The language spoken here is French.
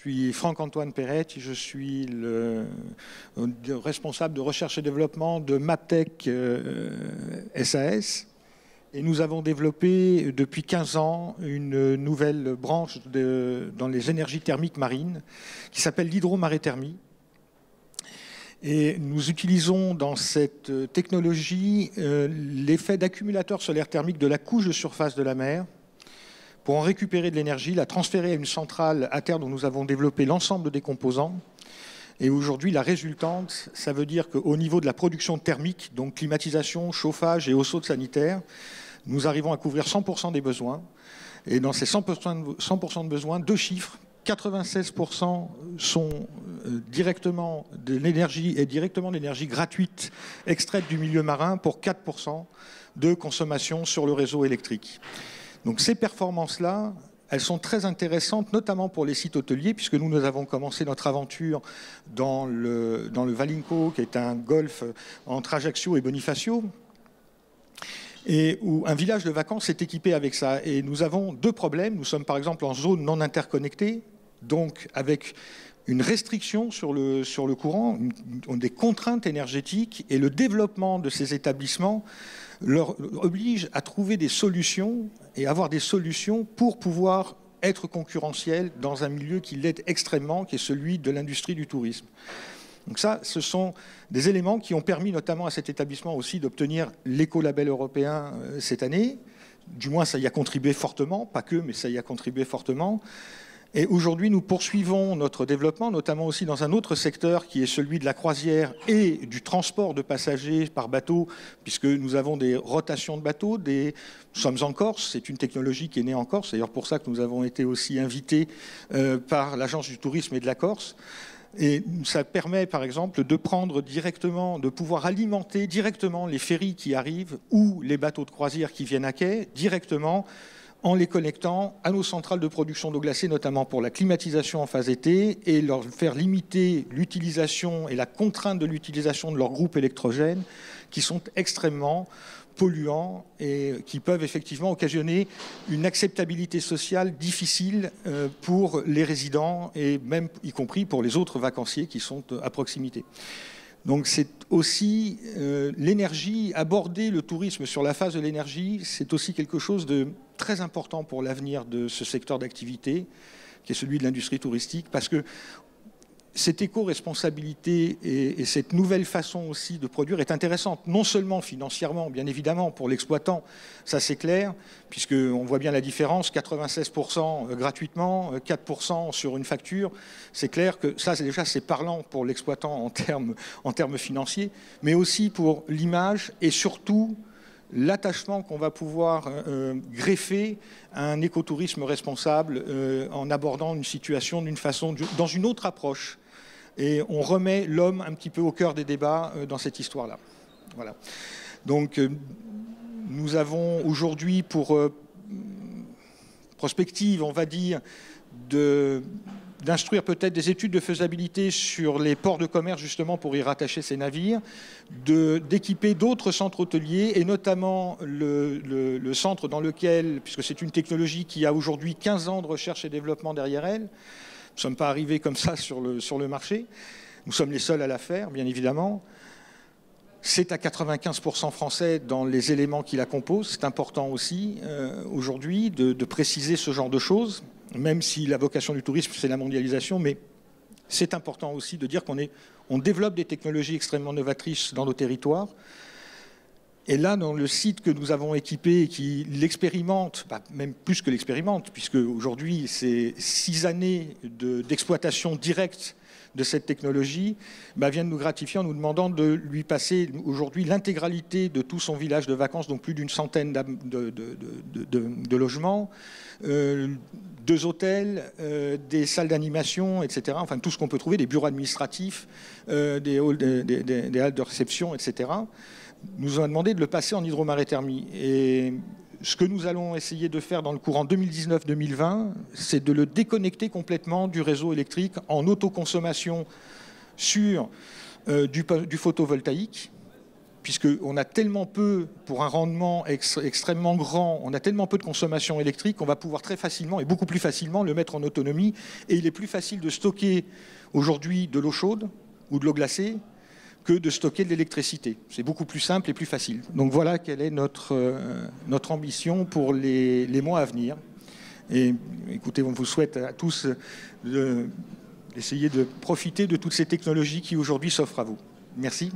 Je suis Franck-Antoine Perrette, je suis le responsable de recherche et développement de Maptech SAS. Et nous avons développé depuis 15 ans une nouvelle branche dans les énergies thermiques marines qui s'appelle l'hydromaréthermie. Et nous utilisons dans cette technologie l'effet d'accumulateur solaire thermique de la couche de surface de la mer pour en récupérer de l'énergie, la transférer à une centrale à terre dont nous avons développé l'ensemble des composants. Et aujourd'hui, la résultante, ça veut dire qu'au niveau de la production thermique, donc climatisation, chauffage et eau chaude sanitaire, nous arrivons à couvrir 100% des besoins. Et dans ces 100% de besoins, deux chiffres, 96% sont directement de l'énergie et directement de l'énergie gratuite extraite du milieu marin pour 4% de consommation sur le réseau électrique. Donc ces performances-là, elles sont très intéressantes, notamment pour les sites hôteliers, puisque nous avons commencé notre aventure dans le Valinco, qui est un golfe entre Ajaccio et Bonifacio, et où un village de vacances est équipé avec ça. Et nous avons deux problèmes. Nous sommes par exemple en zone non interconnectée, donc avec une restriction sur le courant, des contraintes énergétiques, et le développement de ces établissements leur oblige à trouver des solutions et avoir des solutions pour pouvoir être concurrentiels dans un milieu qui l'est extrêmement, qui est celui de l'industrie du tourisme. Donc ça, ce sont des éléments qui ont permis notamment à cet établissement aussi d'obtenir l'écolabel européen cette année. Du moins, ça y a contribué fortement, pas que, mais ça y a contribué fortement. Et aujourd'hui, nous poursuivons notre développement, notamment aussi dans un autre secteur qui est celui de la croisière et du transport de passagers par bateau, puisque nous avons des rotations de bateaux. Nous sommes en Corse, c'est une technologie qui est née en Corse, c'est d'ailleurs pour ça que nous avons été aussi invités par l'Agence du tourisme et de la Corse. Et ça permet, par exemple, de prendre directement, de pouvoir alimenter directement les ferries qui arrivent ou les bateaux de croisière qui viennent à quai, directement, en les connectant à nos centrales de production d'eau glacée, notamment pour la climatisation en phase été, et leur faire limiter l'utilisation et la contrainte de l'utilisation de leurs groupes électrogènes, qui sont extrêmement polluants et qui peuvent effectivement occasionner une acceptabilité sociale difficile pour les résidents et même y compris pour les autres vacanciers qui sont à proximité. Donc c'est aussi l'énergie, aborder le tourisme sur la phase de l'énergie, c'est aussi quelque chose de très important pour l'avenir de ce secteur d'activité, qui est celui de l'industrie touristique, parce que cette éco-responsabilité et cette nouvelle façon aussi de produire est intéressante, non seulement financièrement, bien évidemment, pour l'exploitant, ça c'est clair, puisqu'on voit bien la différence, 96% gratuitement, 4% sur une facture, c'est clair que ça c'est parlant pour l'exploitant en termes financiers, mais aussi pour l'image et surtout l'attachement qu'on va pouvoir greffer à un écotourisme responsable en abordant une situation d'une façon, dans une autre approche. Et on remet l'homme un petit peu au cœur des débats dans cette histoire-là. Voilà. Donc, nous avons aujourd'hui pour prospective, on va dire, d'instruire peut-être des études de faisabilité sur les ports de commerce, justement, pour y rattacher ces navires, d'équiper d'autres centres hôteliers, et notamment le centre dans lequel, puisque c'est une technologie qui a aujourd'hui 15 ans de recherche et développement derrière elle, nous ne sommes pas arrivés comme ça sur le marché. Nous sommes les seuls à la faire, bien évidemment. C'est à 95% français dans les éléments qui la composent. C'est important aussi aujourd'hui de préciser ce genre de choses, même si la vocation du tourisme, c'est la mondialisation. Mais c'est important aussi de dire qu'on développe des technologies extrêmement novatrices dans nos territoires. Et là, dans le site que nous avons équipé et qui l'expérimente, même plus que l'expérimente, puisque aujourd'hui, c'est 6 années d'exploitation directe de cette technologie, vient de nous gratifier en nous demandant de lui passer aujourd'hui l'intégralité de tout son village de vacances, donc plus d'une centaine de logements, 2 hôtels, des salles d'animation, etc. Enfin, tout ce qu'on peut trouver, des bureaux administratifs, des halls de réception, etc. Nous a demandé de le passer en hydromaréthermie. Et ce que nous allons essayer de faire dans le courant 2019-2020, c'est de le déconnecter complètement du réseau électrique en autoconsommation sur du photovoltaïque, puisqu'on a tellement peu, pour un rendement extrêmement grand, on a tellement peu de consommation électrique qu'on va pouvoir très facilement, et beaucoup plus facilement, le mettre en autonomie. Et il est plus facile de stocker aujourd'hui de l'eau chaude ou de l'eau glacée que de stocker de l'électricité. C'est beaucoup plus simple et plus facile. Donc voilà quelle est notre ambition pour les mois à venir. Et écoutez, on vous souhaite à tous d'essayer de profiter de toutes ces technologies qui aujourd'hui s'offrent à vous. Merci.